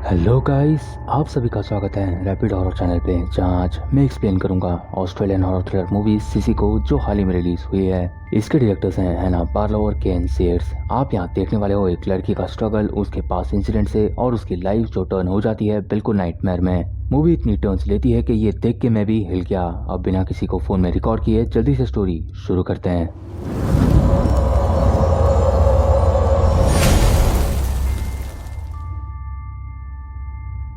Hello guys, आप सभी का स्वागत है रैपिड हॉरर चैनल पे, जहाँ आज मैं एक्सप्लेन करूंगा Australian horror thriller movie CC को, जो हाल ही में रिलीज हुई है। इसके डायरेक्टर्स हैं हैना बार्लो और केन सीयर्स। आप यहाँ देखने वाले हो एक लड़की का स्ट्रगल उसके पास इंसिडेंट से, और उसकी लाइफ जो टर्न हो जाती है बिल्कुल नाइटमेयर में। मूवी इतनी टर्न्स लेती है कि ये देख के मैं भी हिल गया। अब बिना किसी को फोन में रिकॉर्ड किए जल्दी से स्टोरी शुरू करते हैं।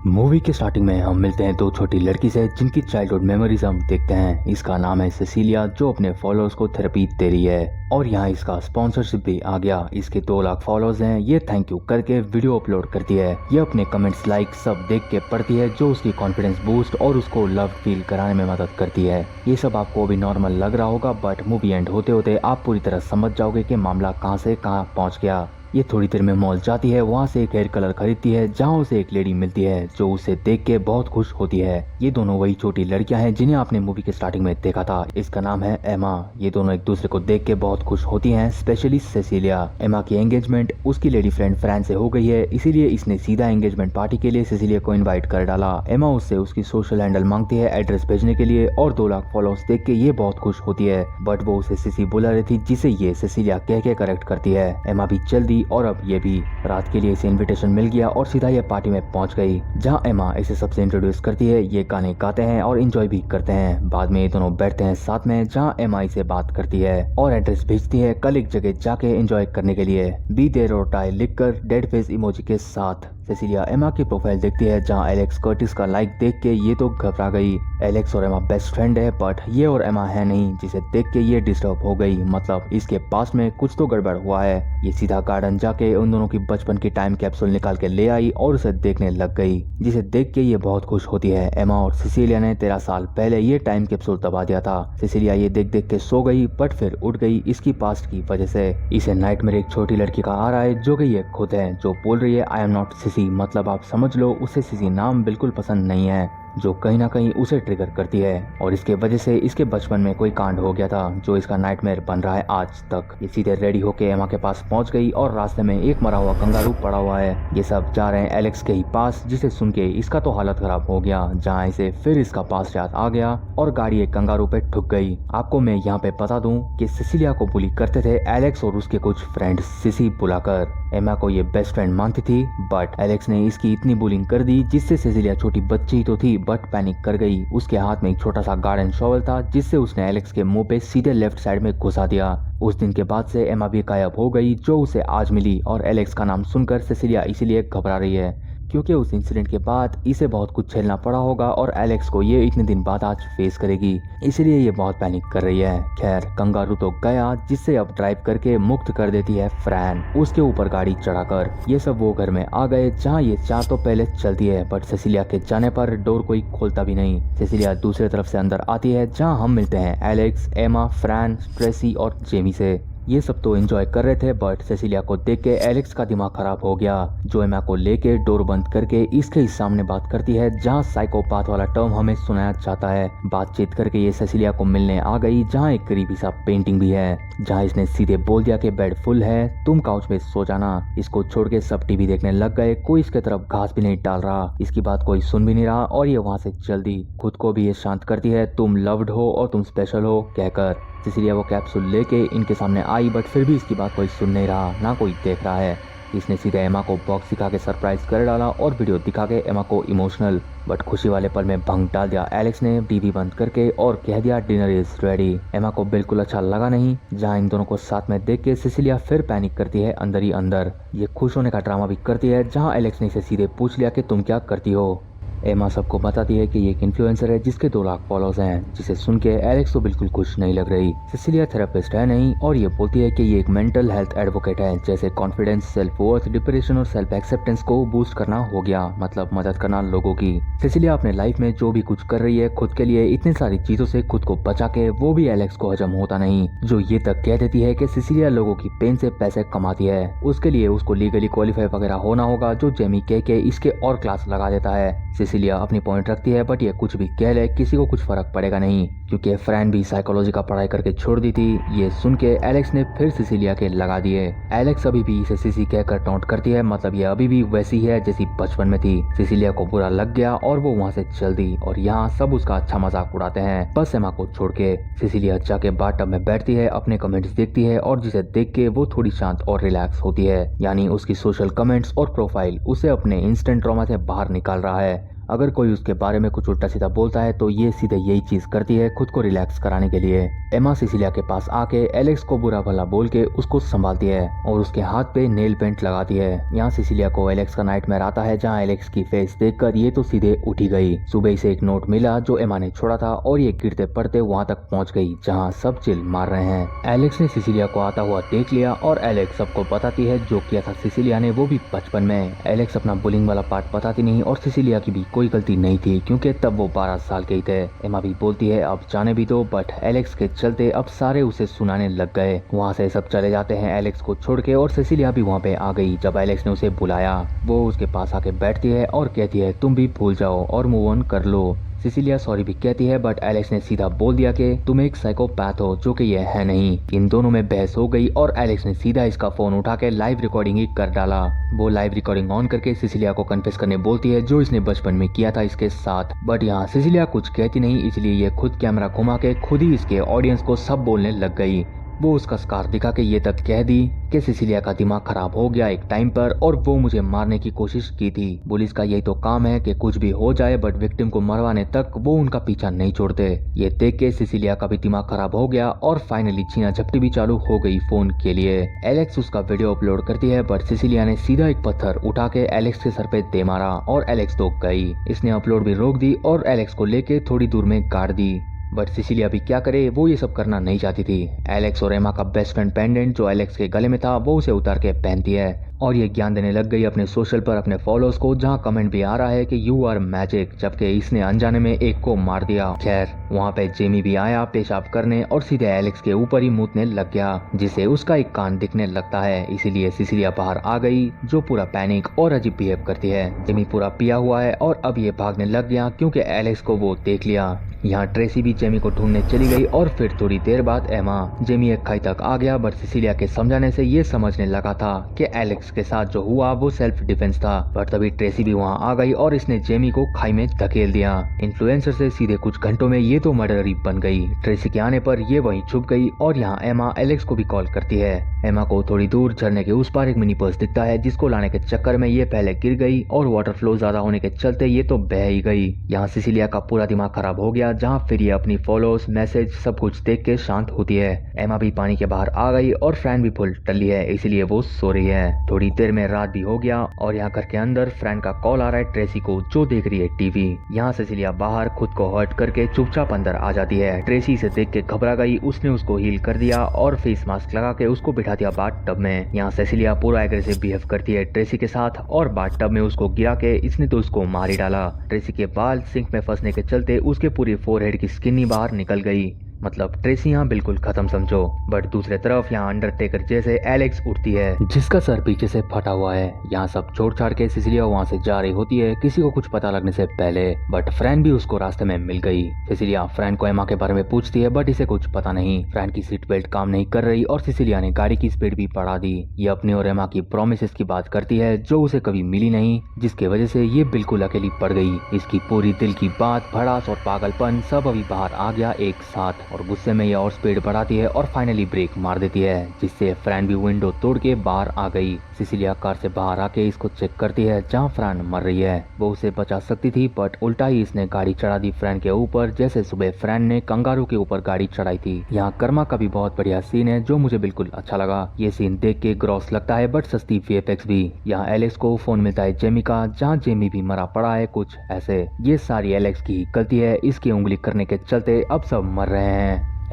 मूवी के स्टार्टिंग में हम मिलते हैं दो छोटी लड़की से, जिनकी चाइल्डहुड मेमोरीज हम देखते हैं। इसका नाम है सेसिलिया, जो अपने फॉलोअर्स को थेरेपी दे रही है, और यहाँ इसका स्पॉन्सरशिप भी आ गया। इसके 2 लाख फॉलोअर्स हैं। ये थैंक यू करके वीडियो अपलोड करती है। ये अपने कमेंट्स लाइक सब देख के पढ़ती है, जो उसकी कॉन्फिडेंस बूस्ट और उसको लव फील कराने में मदद करती है। ये सब आपको भी नॉर्मल लग रहा होगा, बट मूवी एंड होते होते आप पूरी तरह समझ जाओगे कि मामला कहाँ से कहाँ पहुँच गया। ये थोड़ी देर में मॉल जाती है, वहाँ से एक हेयर कलर खरीदती है, जहाँ उसे एक लेडी मिलती है जो उसे देख के बहुत खुश होती है। ये दोनों वही छोटी लड़कियां हैं जिन्हें आपने मूवी के स्टार्टिंग में देखा था। इसका नाम है एमा। ये दोनों एक दूसरे को देख के बहुत खुश होती हैं, स्पेशली सेसिलिया। एमा की एंगेजमेंट उसकी लेडी फ्रेंड फ्रैन से हो गई है, इसीलिए इसने सीधा एंगेजमेंट पार्टी के लिए सेसिलिया को इन्वाइट कर डाला। एमा उससे उसकी सोशल हैंडल मांगती है एड्रेस भेजने के लिए, और 2 लाख फॉलोअर्स देख के ये बहुत खुश होती है, बट वो उसे सिसी बुला रही थी, जिसे ये सेसिलिया कह के करेक्ट करती है। एमा भी चल दी, और अब ये भी रात के लिए इसे इनविटेशन मिल गया और सीधा ये पार्टी में पहुंच गई, जहां एमा इसे सबसे इंट्रोड्यूस करती है। ये गाने गाते हैं और एंजॉय भी करते हैं। बाद में ये दोनों बैठते हैं साथ में, जहां एमा इसे बात करती है और एड्रेस भेजती है कल एक जगह जाके एंजॉय करने के लिए। बी देयर और टाई लिखकर डेड फेस इमोजी के साथ। सेसिलिया एमा की प्रोफाइल देखती है, जहां एलेक्स कर्टिस का लाइक देख के ये तो घबरा गई। एलेक्स और एमा बेस्ट फ्रेंड है, बट ये और एमा है नहीं, जिसे देख के ये डिस्टर्ब हो गई। मतलब इसके पास में कुछ तो गड़बड़ हुआ है। ये सीधा गार्डन जाके उन दोनों की बचपन की टाइम कैप्सूल निकाल के ले आई और उसे देखने लग गई, जिसे देख के ये बहुत खुश होती है। एमा और सेसिलिया ने 13 साल पहले ये टाइम कैप्सूल दबा दिया था। सेसिलिया ये देख देख के सो गई, बट फिर उठ गई इसकी पास्ट की वजह से। इसे नाइट में एक छोटी लड़की का आ रहा है, जो कि ये खुद है, जो बोल रही है आई एम नॉट सिसी। मतलब आप समझ लो उसे सिसी नाम बिल्कुल पसंद नहीं है, जो कहीं ना कहीं उसे ट्रिगर करती है। और इसके वजह से इसके बचपन में कोई कांड हो गया था, जो इसका नाइटमेयर बन रहा है आज तक। ये सीधे रेडी होके एमा के पास पहुंच गई, और रास्ते में एक मरा हुआ कंगारू पड़ा हुआ है। ये सब जा रहे हैं एलेक्स के ही पास, जिसे सुन के इसका तो हालत खराब हो गया। जहाँ इसे फिर इसका पास याद आ गया और गाड़ी एक कंगारू पे ठुक गई। आपको मैं यहाँ पे बता दूं कि सिसिलिया को बुली करते थे एलेक्स और उसके कुछ फ्रेंड्स सिसी बुलाकर। एमा को ये बेस्ट फ्रेंड मानती थी, बट एलेक्स ने इसकी इतनी बुलिंग कर दी, जिससे सेसिलिया छोटी बच्ची तो थी बट पैनिक कर गई। उसके हाथ में एक छोटा सा गार्डन शॉवल था, जिससे उसने एलेक्स के मुंह पे सीधे लेफ्ट साइड में घुसा दिया। उस दिन के बाद से एमा भी गायब हो गई, जो उसे आज मिली। और एलेक्स का नाम सुनकर सेसिलिया इसीलिए घबरा रही है, क्योंकि उस इंसिडेंट के बाद इसे बहुत कुछ झेलना पड़ा होगा, और एलेक्स को ये इतने दिन बाद आज फेस करेगी, इसलिए ये बहुत पैनिक कर रही है। खैर कंगारू तो गया, जिससे अब ड्राइव करके मुक्त कर देती है फ्रैन, उसके ऊपर गाड़ी चढ़ाकर। ये सब वो घर में आ गए, जहाँ ये चार तो पहले चलती है, बट सेसिलिया के जाने पर डोर कोई खोलता भी नहीं। सेसिलिया दूसरी तरफ से अंदर आती है, जहाँ हम मिलते हैं एलेक्स, एमा, फ्रैन, ट्रेसी और जेमी से। ये सब तो एंजॉय कर रहे थे, बट सेसिलिया को देख के एलेक्स का दिमाग खराब हो गया, जो एमा को लेके डोर बंद करके इसके ही सामने बात करती है, जहाँ साइकोपाथ वाला टर्म हमें सुनाया जाता है। बातचीत करके ये सेसिलिया को मिलने आ गई, जहाँ एक करीबी सा पेंटिंग भी है, जहाँ इसने सीधे बोल दिया कि बेड फुल है, तुम काउच पे सो जाना। इसको छोड़ के सब टीवी देखने लग गए, कोई इसके तरफ घास भी नहीं डाल रहा, इसकी बात कोई सुन भी नहीं रहा, और ये वहाँ से चल दी। खुद को भी ये शांत करती है, तुम लव्ड हो और तुम स्पेशल हो कहकर। सेसिलिया वो कैप्सूल लेके इनके सामने आई, बट फिर भी इसकी बात कोई सुन नहीं रहा, ना कोई देख रहा है। इसने सीधे एमा को बॉक्स दिखा के सरप्राइज कर डाला, और वीडियो दिखा के एमा को इमोशनल बट खुशी वाले पल में भंग डाल दिया एलेक्स ने टीवी बंद करके, और कह दिया डिनर इज रेडी। एमा को बिल्कुल अच्छा लगा नहीं, जहाँ इन दोनों को साथ में देख के सेसिलिया फिर पैनिक करती है अंदर ही अंदर। ये खुश होने का ड्रामा भी करती है, जहाँ एलेक्स ने इसे सीधे पूछ लिया कि तुम क्या करती हो। एमा सबको बताती है कि ये एक इन्फ्लुएंसर है जिसके 2 लाख फॉलोअर्स हैं, जिसे सुन के एलेक्स तो बिल्कुल खुश नहीं लग रही। सेसिलिया थेरेपिस्ट है नहीं, और ये बोलती है कि ये एक मेंटल हेल्थ एडवोकेट है, जैसे कॉन्फिडेंस, सेल्फ वर्थ, डिप्रेशन और सेल्फ एक्सेप्टेंस को बूस्ट करना हो गया, मतलब मदद करना लोगों की। सेसिलिया अपने लाइफ में जो भी कुछ कर रही है खुद के लिए, इतनी सारी चीजों से खुद को बचा के, वो भी एलेक्स को हजम होता नहीं, जो ये तक कह देती है कि सेसिलिया लोगों की पेन से पैसे कमाती है, उसके लिए उसको लीगली क्वालिफाई वगैरह होना होगा, जो जेमी कह के इसके और क्लास लगा देता है। सिसिलिया अपनी पॉइंट रखती है, बट ये कुछ भी कह ले किसी को कुछ फर्क पड़ेगा नहीं, क्योंकि फ्रैन भी साइकोलॉजी का पढ़ाई करके छोड़ दी थी। ये सुन के एलेक्स ने फिर सिसिलिया के लगा दिए। एलेक्स अभी भी इसे सिसी कहकर टॉन्ट करती है, मतलब ये अभी भी वैसी है जैसी बचपन में थी। सिसिलिया को बुरा लग गया और वो वहाँ से चल दी और यहाँ सब उसका अच्छा मजाक उड़ाते हैं, बस एमा को छोड़ के। सिसिलिया जाके बाथटब में बैठती है, अपने कमेंट्स देखती है और जिसे देख के वो थोड़ी शांत और रिलैक्स होती है। यानी उसकी सोशल कमेंट्स और प्रोफाइल उसे अपने इंस्टेंट ट्रॉमा से बाहर निकाल रहा है। अगर कोई उसके बारे में कुछ उल्टा सीधा बोलता है तो ये सीधे यही चीज करती है खुद को रिलैक्स कराने के लिए। एमा सिसिलिया के पास आके एलेक्स को बुरा भला बोल के उसको संभालती है और उसके हाथ पे नेल पेंट लगाती है। यहाँ सिसिलिया को एलेक्स का नाइटमेयर आता है, जहाँ एलेक्स की फेस देखकर ये तो सीधे उठी गई। सुबह इसे एक नोट मिला जो एमा ने छोड़ा था और ये गिरते पड़ते वहाँ तक पहुँच गई जहाँ सब चिल मार रहे हैं। एलेक्स ने सिसिलिया को आता हुआ देख लिया और एलेक्स सबको बताती है जो किया था सिसिलिया ने, वो भी बचपन में। एलेक्स अपना बुलिंग वाला पार्ट बताती नहीं और सिसिलिया की भी कोई गलती नहीं थी क्योंकि तब वो 12 साल के ही थे। एमा भी बोलती है अब जाने भी दो, बट एलेक्स के चलते अब सारे उसे सुनाने लग गए। वहाँ से सब चले जाते हैं एलेक्स को छोड़ के और सिसिलिया भी वहाँ पे आ गई। जब एलेक्स ने उसे बुलाया वो उसके पास आके बैठती है और कहती है तुम भी भूल जाओ और मूव ऑन कर लो। सिसिलिया सॉरी भी कहती है, बट एलेक्स ने सीधा बोल दिया कि तुम एक साइकोपैथ हो, जो कि ये है नहीं। इन दोनों में बहस हो गई और एलेक्स ने सीधा इसका फोन उठा के लाइव रिकॉर्डिंग ही कर डाला। वो लाइव रिकॉर्डिंग ऑन करके सिसिलिया को कन्फेस करने बोलती है जो इसने बचपन में किया था इसके साथ, बट यहाँ सिसिलिया कुछ कहती नहीं, इसलिए ये खुद कैमरा घुमा के खुद ही इसके ऑडियंस को सब बोलने लग गई। वो उसका स्कार दिखा के ये तक कह दी कि सिसिलिया का दिमाग खराब हो गया एक टाइम पर और वो मुझे मारने की कोशिश की थी। पुलिस का यही तो काम है कि कुछ भी हो जाए बट विक्टिम को मरवाने तक वो उनका पीछा नहीं छोड़ते। ये देख के सिसिलिया का भी दिमाग खराब हो गया और फाइनली छीना झपटी भी चालू हो गई फोन के लिए। एलेक्स उसका वीडियो अपलोड करती है, बट सिसिलिया ने सीधा एक पत्थर उठा के एलेक्स के सर पे दे मारा और एलेक्स तो गई। इसने अपलोड भी रोक दी और एलेक्स को लेके थोड़ी दूर में गाड़ दी। बट सिसिलिया भी क्या करे, वो ये सब करना नहीं चाहती थी। एलेक्स और एमा का बेस्ट फ्रेंड पेंडेंट जो एलेक्स के गले में था वो उसे उतार के पहनती है और ये ज्ञान देने लग गई अपने सोशल पर अपने फॉलोअर्स को, जहाँ कमेंट भी आ रहा है कि यू आर मैजिक, जबकि इसने अनजाने में एक को मार दिया। खैर वहाँ पे जेमी भी आया पेशाब करने और सीधे एलेक्स के ऊपर ही मुतने लग गया, जिसे उसका एक कान दिखने लगता है। इसीलिए सिसिलिया बाहर आ गई जो पूरा पैनिक और अजीब बिहेव करती है। जेमी पूरा पिया हुआ है और अब ये भागने लग गया क्योंकि एलेक्स को वो देख लिया। यहाँ ट्रेसी भी जेमी को ढूंढने चली गई और फिर थोड़ी देर बाद एमा। जेमी एक खाई तक आ गया, बट सिसिलिया के समझाने से ये समझने लगा था कि एलेक्स के साथ जो हुआ वो सेल्फ डिफेंस था। पर तभी ट्रेसी भी वहाँ आ गई और इसने जेमी को खाई में धकेल दिया। इन्फ्लुएंसर से सीधे कुछ घंटों में ये तो मर्डर ही बन गई। ट्रेसी के आने पर ये वहीं छुप गई और यहाँ एमा एलेक्स को भी कॉल करती है। एमा को थोड़ी दूर झरने के उस पार एक मिनी पर्स दिखता है, जिसको लाने के चक्कर में ये पहले गिर गई और वाटर फ्लो ज्यादा होने के चलते ये तो बह ही गई। यहाँ सिसिलिया का पूरा दिमाग खराब हो गया, जहाँ फिर ये अपनी फॉलोअर्स मैसेज सब कुछ देख के शांत होती है। एमा भी पानी के बाहर आ गई और फ्रैन भी फुल टल्ली है, इसलिए वो सो रही है। थोड़ी देर में रात भी हो गया और यहाँ घर के अंदर फ्रैन का कॉल आ रहा है ट्रेसी को, जो देख रही है टीवी। यहाँ सिसिलिया बाहर खुद को हर्ट करके चुपचाप अंदर आ जाती है। ट्रेसी इसे देख के घबरा गई, उसने उसको हील कर दिया और फेस मास्क लगा के उसको बिठा दिया बाथटब में। यहाँ सिसिलिया पूरा एग्रेसिव बिहेव करती है ट्रेसी के साथ और बाथटब में उसको गिरा के इसने तो उसको मार ही डाला। ट्रेसी के बाल सिंक में फंसने के चलते उसके पूरी फोरहेड की स्किन ही बाहर निकल गई। मतलब ट्रेसी यहाँ बिल्कुल खत्म समझो। बट दूसरे तरफ यहाँ अंडरटेकर जैसे एलेक्स उठती है, जिसका सर पीछे से फटा हुआ है। यहाँ सब छोड़ छाड़ के सिसिलिया वहाँ से जा रही होती है किसी को कुछ पता लगने से पहले, बट फ्रैन भी उसको रास्ते में मिल गई। सिसिलिया फ्रैन को एमा के बारे में पूछती है, बट इसे कुछ पता नहीं। फ्रैन की सीट बेल्ट काम नहीं कर रही और सिसिलिया ने गाड़ी की स्पीड भी बढ़ा दी। ये अपनी और एमा की प्रोमिसेस की बात करती है जो उसे कभी मिली नहीं, जिसकी वजह से ये बिल्कुल अकेली पड़ गई। इसकी पूरी दिल की बात, भड़ास और पागलपन सब अभी बाहर आ गया एक साथ और गुस्से में ये और स्पीड बढ़ाती है और फाइनली ब्रेक मार देती है, जिससे फ्रैन भी विंडो तोड़ के बाहर आ गई। सिसिलिया कार से बाहर आके इसको चेक करती है जहाँ फ्रैन मर रही है। वो उसे बचा सकती थी, बट उल्टा ही इसने गाड़ी चढ़ा दी फ्रैन के ऊपर, जैसे सुबह फ्रैन ने कंगारू के ऊपर गाड़ी चढ़ाई थी। यहाँ कर्मा का भी बहुत बढ़िया सीन है जो मुझे बिल्कुल अच्छा लगा। ये सीन देख के ग्रॉस लगता है बट सस्ती VFX भी। यहाँ एलेक्स को फोन मिलता है जेमी का, जहाँ जेमी भी मरा पड़ा है कुछ ऐसे। ये सारी एलेक्स की गलती है, इसकी उंगली करने के चलते अब सब मर रहे हैं।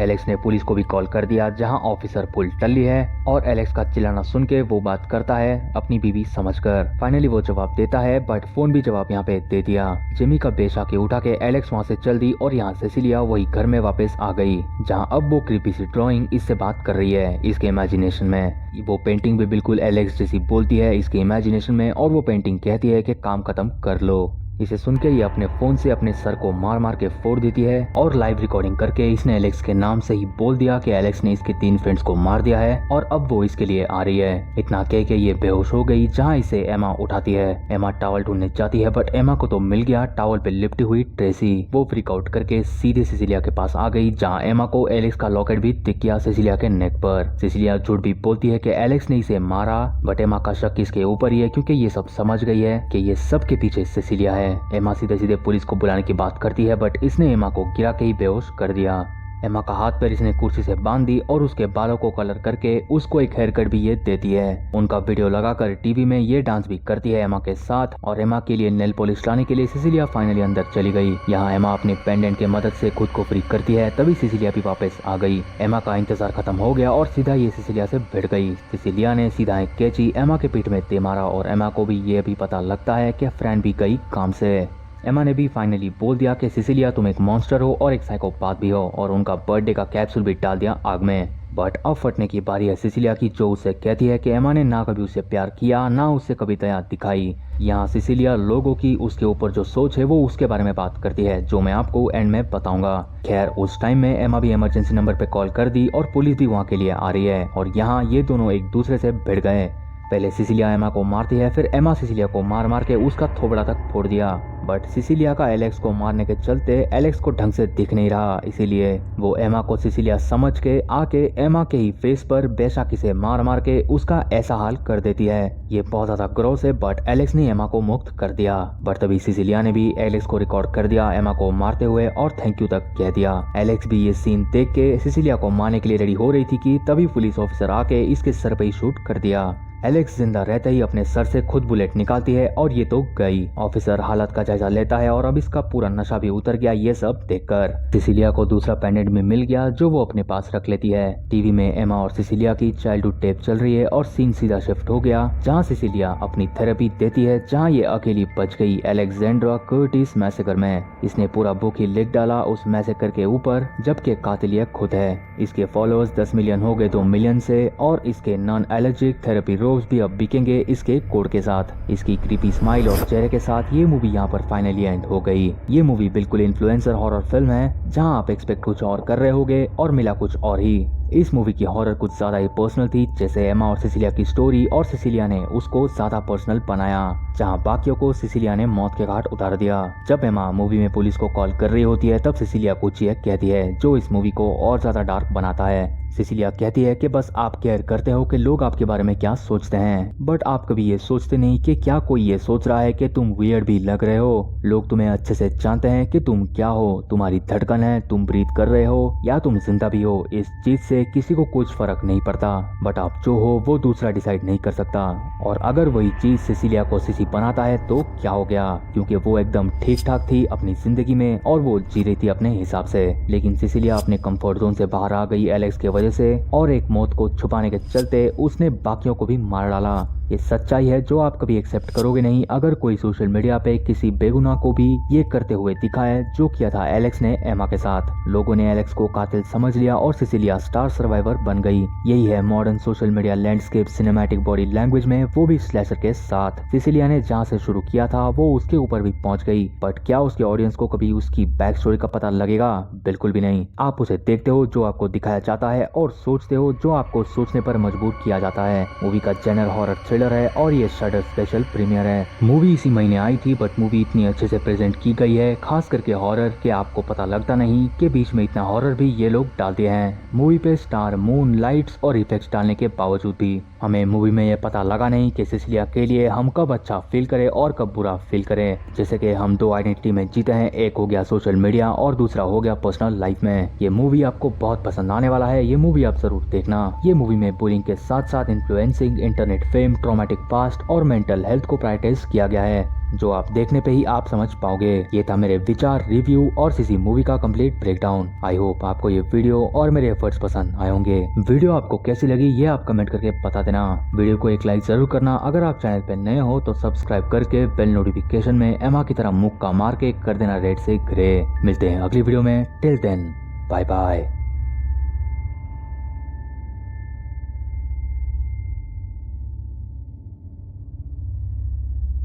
एलेक्स ने पुलिस को भी कॉल कर दिया, जहां ऑफिसर फुल टल्ली है और एलेक्स का चिल्लाना सुन के वो बात करता है अपनी बीवी समझकर। फाइनली वो जवाब देता है, बट फोन भी जवाब यहाँ पे दे दिया। जिमी का बेशा के उठा के एलेक्स वहाँ से चल दी और यहाँ सिसिलिया वही घर में वापस आ गई, जहाँ अब वो क्रीपी सी ड्राइंग इससे बात कर रही है इसके इमेजिनेशन में। वो पेंटिंग भी बिल्कुल एलेक्स जैसी बोलती है इसके इमेजिनेशन में और वो पेंटिंग कहती है कि काम खत्म कर लो। इसे सुन के ये अपने फोन से अपने सर को मार मार के फोड़ देती है और लाइव रिकॉर्डिंग करके इसने एलेक्स के नाम से ही बोल दिया कि एलेक्स ने इसके 3 फ्रेंड्स को मार दिया है और अब वो इसके लिए आ रही है। इतना कह के ये बेहोश हो गई, जहाँ इसे एमा उठाती है। एमा टॉवल ढूंढने जाती है बट एमा को तो मिल गया टॉवल पे लिपटी हुई ट्रेसी। वो फ्रीक आउट करके सीधे सिसिलिया के पास आ गई, जहाँ एमा को एलेक्स का लॉकेट भी दिख गया सिसिलिया के नेक पर। सिसिलिया झूठ भी बोलती है कि एलेक्स ने इसे मारा, बट एमा का शक इसके ऊपर ही है क्योंकि ये सब समझ गई है कि ये सब के पीछे सिसिलिया है। एमा सीधे सीधे पुलिस को बुलाने की बात करती है बट इसने एमा को गिरा के ही बेहोश कर दिया। एमा का हाथ पैर इसने कुर्सी से बांध दी और उसके बालों को कलर करके उसको एक हेयर कट भी ये देती है। उनका वीडियो लगाकर टीवी में ये डांस भी करती है एमा के साथ और एमा के लिए नेल पॉलिश लाने के लिए सिसिलिया फाइनली अंदर चली गई। यहाँ एमा अपनी पेंडेंट के मदद से खुद को फ्री करती है, तभी सिसिलिया भी वापस आ गई। एमा का इंतजार खत्म हो गया और सीधा ये सिसिलिया से भिड़ गई। सिसिलिया ने सीधा एक कैंची एमा के पीठ में दे मारा और एमा को भी ये भी पता लगता है कि फ्रेंड भी गई काम से। एमा ने भी फाइनली बोल दिया कि सिसिलिया तुम एक मॉन्स्टर हो और एक साइकोपाथ भी हो और उनका बर्थडे का कैप्सूल भी डाल दिया आग में। बट अब फटने की बारी है सिसिलिया की, जो उसे कहती है कि एमा ने ना कभी उसे प्यार किया ना उससे कभी दया दिखाई। यहाँ सिसिलिया लोगों की उसके ऊपर जो सोच है वो उसके बारे में बात करती है, जो मैं आपको एंड में बताऊंगा। खैर उस टाइम में एमा भी इमरजेंसी नंबर पे कॉल कर दी और पुलिस भी वहाँ के लिए आ रही है और यहाँ ये दोनों एक दूसरे से भिड़ गए। पहले सिसिलिया एमा को मारती है, फिर एमा सिसिलिया को मार मार के उसका थोबड़ा तक फोड़ दिया। बट सिसिलिया का एलेक्स को मारने के चलते एलेक्स को ढंग से दिख नहीं रहा, इसीलिए वो एमा को सिसिलिया समझ के आके एमा के ही फेस पर बेशक से मार मार के उसका ऐसा हाल कर देती है। ये बहुत ज्यादा ग्रॉस है बट एलेक्स ने एमा को मुक्त कर दिया। बट तभी सिसिलिया ने भी एलेक्स को रिकॉर्ड कर दिया एमा को मारते हुए और थैंक यू तक कह दिया। एलेक्स भी ये सीन देख के सिसिलिया को मारने के लिए रेडी हो रही थी कि तभी पुलिस ऑफिसर आके इसके सर पे ही शूट कर दिया। एलेक्स जिंदा रहते ही अपने सर से खुद बुलेट निकालती है और ये तो गई। ऑफिसर हालत का जायजा लेता है और अब इसका पूरा नशा भी उतर गया ये सब देखकर। सिसिलिया को दूसरा पेंडेंट में मिल गया जो वो अपने पास रख लेती है। टीवी में एमा और सिसिलिया की चाइल्डहुड टेप चल रही है और सीन सीधा शिफ्ट हो गया जहाँ सिसिलिया अपनी थेरेपी देती है, जहाँ ये अकेली बच गई अलेक्जेंड्रा कर्टिस मैसेकर में। इसने पूरा बुक ही लिख डाला उस मैसेकर के ऊपर, जबकि कातिल ये खुद है। इसके फॉलोअर्स 10 मिलियन हो गए 2 मिलियन से और इसके नॉन एलर्जिक थेरेपी भी अब बिकेंगे इसके कोड के साथ। इसकी क्रीपी स्माइल और चेहरे के साथ ये मूवी यहाँ पर फाइनली एंड हो गई। ये मूवी बिल्कुल इन्फ्लुएंसर हॉरर फिल्म है, जहाँ आप एक्सपेक्ट कुछ और कर रहे होगे और मिला कुछ और ही। इस मूवी की हॉरर कुछ ज्यादा ही पर्सनल थी, जैसे एमा और सिसिलिया की स्टोरी, और सिसिलिया ने उसको ज्यादा पर्सनल बनाया, जहाँ बाकियों को सिसिलिया ने मौत के घाट उतार दिया। जब एमा मूवी में पुलिस को कॉल कर रही होती है तब सिसिलिया कुछ ये कहती है जो इस मूवी को और ज्यादा डार्क बनाता है। सिसिलिया कहती है कि बस आप केयर करते हो कि लोग आपके बारे में क्या सोचते हैं, बट आप कभी ये सोचते नहीं कि क्या कोई ये सोच रहा है कि तुम वियर्ड भी लग रहे हो। लोग तुम्हें अच्छे से जानते हैं कि तुम क्या हो, तुम्हारी धड़कन है, तुम ब्रीथ कर रहे हो या तुम जिंदा भी हो। इस चीज से किसी को कुछ फर्क नहीं पड़ता, बट आप जो हो वो दूसरा डिसाइड नहीं कर सकता। और अगर वही चीज सिसिलिया को सिसी बनाता है तो क्या हो गया, क्योंकि वो एकदम ठीक ठाक थी अपनी जिंदगी में और वो जी रही थी अपने हिसाब से। लेकिन सिसिलिया अपने कंफर्ट जोन से बाहर आ गई एलेक्स के वजह से, और एक मौत को छुपाने के चलते उसने बाकियों को भी मार डाला। ये सच्चाई है जो आप कभी एक्सेप्ट करोगे नहीं अगर कोई सोशल मीडिया पे किसी बेगुनाह को भी ये करते हुए दिखा है जो किया था एलेक्स ने एमा के साथ। लोगों ने एलेक्स को कातिल समझ लिया और सिसिलिया स्टार सर्वाइवर बन गई। यही है modern social media landscape cinematic body language में, वो भी स्लैशर के साथ। सिसिलिया ने जहाँ से शुरू किया था वो उसके ऊपर भी पहुंच गई, बट क्या उसके ऑडियंस को कभी उसकी बैक स्टोरी का पता लगेगा? बिल्कुल भी नहीं। आप उसे देखते हो जो आपको दिखाया जाता है और सोचते हो जो आपको सोचने पर मजबूर किया जाता है। मूवी का जेनर हॉरर थ्रिलर है और ये शडर स्पेशल प्रीमियर है। मूवी इसी महीने आई थी बट मूवी इतनी अच्छे से प्रेजेंट की गई है, खास करके हॉरर, के आपको पता लगता नहीं कि बीच में इतना हॉरर भी ये लोग डालते हैं। मूवी पे स्टार, मून, लाइट्स और इफेक्ट्स डालने के बावजूद भी हमें मूवी में ये पता लगा नहीं कि सिसिलिया के लिए हम कब अच्छा फील करें और कब बुरा फील करें। जैसे कि हम 2 आइडेंटिटी में जीते हैं, एक हो गया सोशल मीडिया और दूसरा हो गया पर्सनल लाइफ में। ये मूवी आपको बहुत पसंद आने वाला है, ये मूवी आप जरूर देखना। ये मूवी में बुलिंग के साथ साथ influencing, internet fame, traumatic past और मेंटल हेल्थ को प्रायोरिटाइज किया गया है, जो आप देखने पे ही आप समझ पाओगे। ये था मेरे विचार, रिव्यू और सिसी मूवी का कंप्लीट ब्रेकडाउन। आई होप आपको ये वीडियो और मेरे एफर्ट्स पसंद आए होंगे। वीडियो आपको कैसी लगी ये आप कमेंट करके बता देना। वीडियो को एक लाइक जरूर करना। अगर आप चैनल पे नए हो तो सब्सक्राइब करके बेल नोटिफिकेशन में एमा की तरह मुक्का मार के कर देना रेड से ग्रे। मिलते हैं अगली वीडियो में, टिल देन बाय बाय।